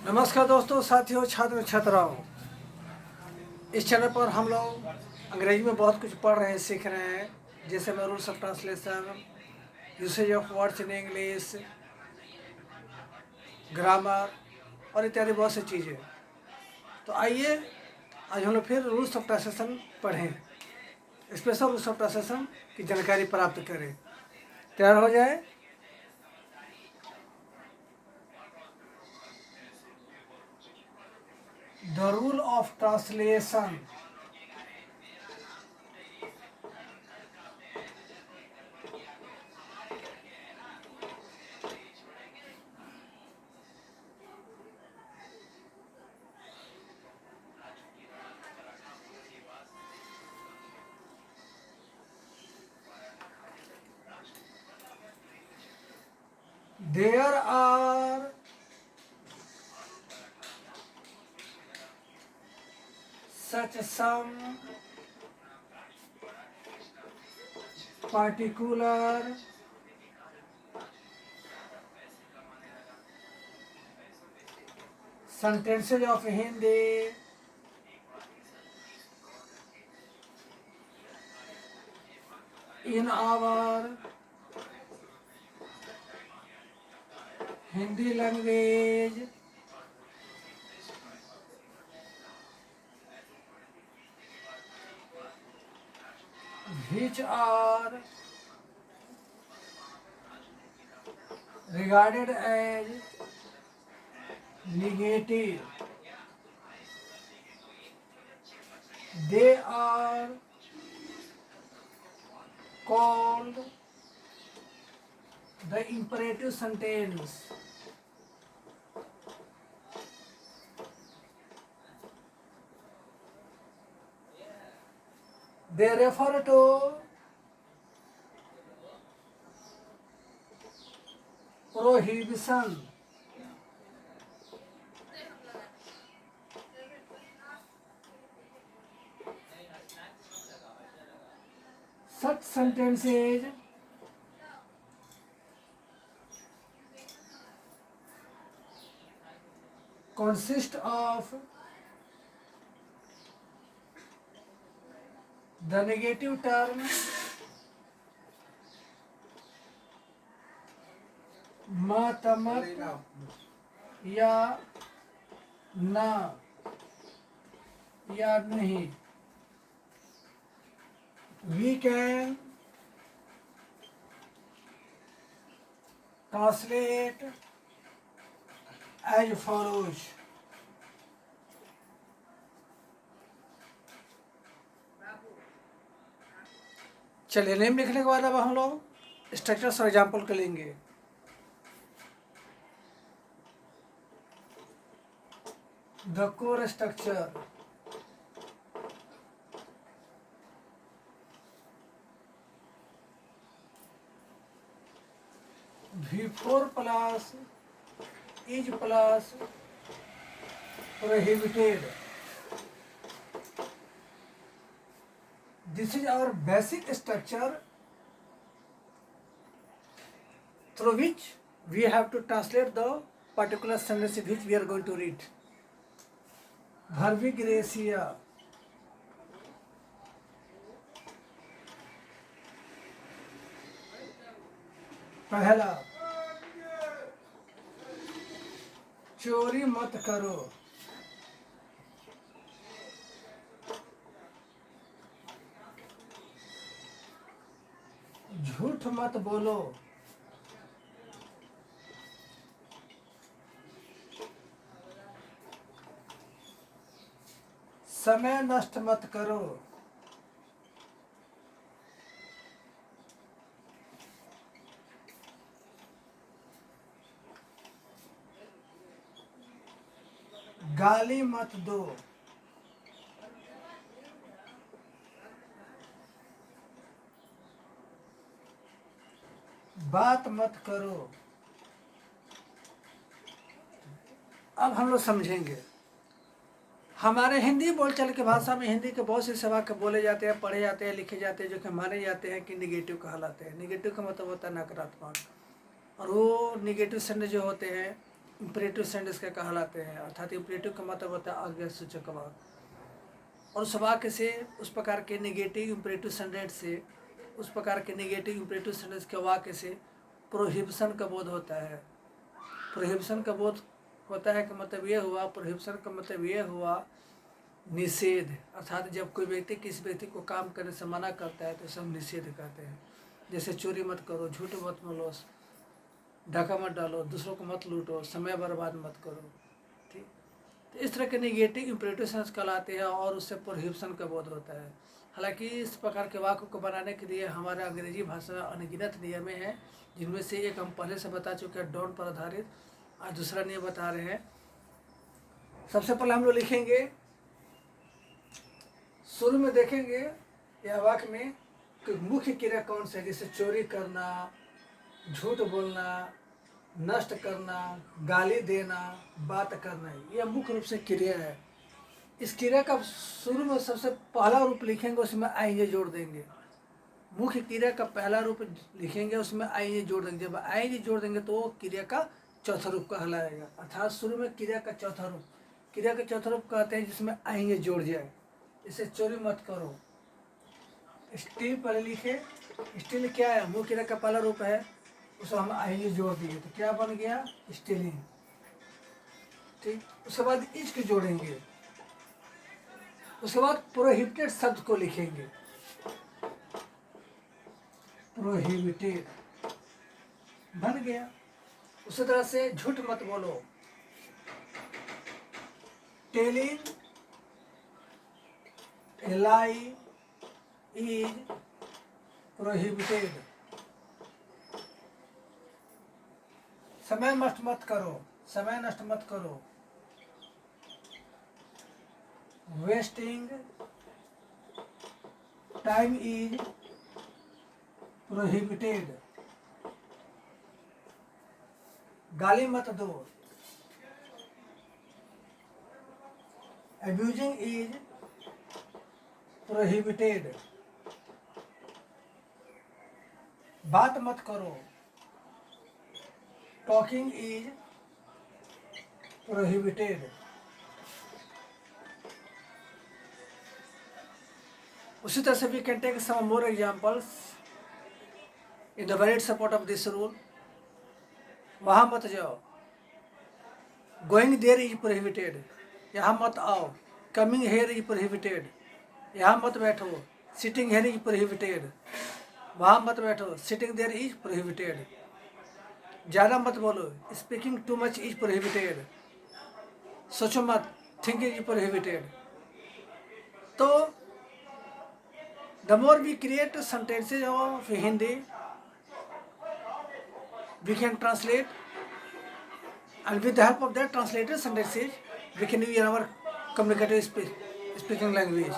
नमस्कार दोस्तों, साथियों, छात्र छात्राओं। इस चैनल पर हम लोग अंग्रेजी में बहुत कुछ पढ़ रहे हैं, सीख रहे हैं। जैसे मैं rules of translation, usage of words in English, grammar और इत्यादि बहुत सी चीज़ें। तो आइए आज हम लोग फिर रूल्स ऑफ ट्रांसलेशन पढ़ें, स्पेशल रूल्स ऑफ ट्रांसलेशन की जानकारी प्राप्त करें। तैयार हो जाए। The rule of translation. There are such some particular sentences of Hindi in our Hindi language which are regarded as negative. They are called the imperative sentence. They refer to prohibition. Such sentences consist of the negative term मत मत या ना या नहीं. We can translate as follows. चलिए, name लिखने के बाद अब हम लोग स्ट्रक्चर्स और एग्जाम्पल के लेंगे. The core structure. V4 plus is plus prohibited. This is our basic structure through which we have to translate the particular sentence which we are going to read. Verbigracia. पहला, चोरी मत करो. झूठ मत बोलो. समय नष्ट मत करो. गाली मत दो. बात मत करो. अब हम लोग समझेंगे. हमारे हिंदी बोलचाल की भाषा में हिंदी के बहुत से वाक्य बोले जाते हैं, पढ़े जाते हैं, लिखे जाते हैं, जो कि माने जाते हैं कि निगेटिव कहलाते हैं. निगेटिव का मतलब होता है नकारात्मक. और वो निगेटिव सेंटेंस जो होते हैं इम्परेटिव सेंटेंस के कहलाते हैं, अर्थात इम्परेटिव का मतलब होता है आज्ञा सूचक वाक्य। और उस वाक्य से, उस प्रकार के नेगेटिव इम्परेटिव सेंटेंस से, उस प्रकार के नेगेटिव इम्परेटिव सेंटेंस के वाक्य से प्रोहिबिशन का बोध होता है। प्रोहिबिशन का बोध होता है कि मतलब ये हुआ, प्रोहिबिशन का मतलब ये हुआ निषेध, अर्थात जब कोई व्यक्ति किसी व्यक्ति को काम करने से मना करता है तो सब निषेध कहते हैं। जैसे चोरी मत करो, झूठ मत बोलो, डाका मत डालो, दूसरों को मत लूटो, समय बर्बाद मत करो, ठीक। तो इस तरह के नेगेटिव इम्परेटिव सेंस कहलाते हैं और उससे प्रोहिबिशन का बोध होता है। हालांकि इस प्रकार के वाक्य को बनाने के लिए हमारा अंग्रेजी भाषा में अनगिनत नियम हैं, जिनमें से एक हम पहले से बता चुके हैं डॉन पर आधारित, आज दूसरा नियम बता रहे हैं। सबसे पहले हम लोग लिखेंगे, शुरू में देखेंगे यह वाक्य में कि मुख्य क्रिया कौन सा है। जैसे चोरी करना, झूठ बोलना, नष्ट करना, गाली देना, बात करना, यह मुख्य रूप से क्रिया है। इस क्रिया का शुरू में सबसे पहला रूप लिखेंगे, उसमें आईएनजी जोड़ देंगे। मुख्य क्रिया का पहला रूप लिखेंगे, उसमें आईएनजी जोड़ देंगे। जब आईएनजी जोड़ देंगे तो वो क्रिया का चौथा रूप कहलाएगा, अर्थात शुरू में क्रिया का चौथा रूप। क्रिया का चौथा रूप कहते हैं जिसमें आईएनजी जोड़ जाए। इसे चोरी मत करो, स्टील पहले लिखे। स्टील क्या है? मुख्य क्रिया का पहला रूप है, उसको हम आईएनजी जोड़ दिए तो क्या बन गया? स्टीलिंग, ठीक। उसके बाद इश्क जोड़ेंगे। उसके बाद प्रोहिबिटेड शब्द को लिखेंगे, प्रोहिबिटेड बन गया। उसी तरह से झूठ मत बोलो, telling a lie is prohibited. समय नष्ट मत करो, समय नष्ट मत करो, वेस्टिंग टाइम इज प्रोहिबिटेड। गाली मत दो, अब्यूजिंग इज प्रोहिबिटेड। बात मत करो, टॉकिंग इज प्रोहिबिटेड। उसी तरह से we can take some more examples in the valid support of this rule. वहाँ मत जाओ, going there is prohibited, यहाँ मत आओ, coming here is prohibited, यहाँ मत बैठो, sitting here is prohibited, वहाँ मत बैठो, sitting there is prohibited। ज़्यादा मत बोलो, speaking too much is prohibited, सोचो मत, thinking is prohibited। तो the more we create sentences of Hindi, we can translate, and with the help of that translated sentences, we can use our communicative speaking language.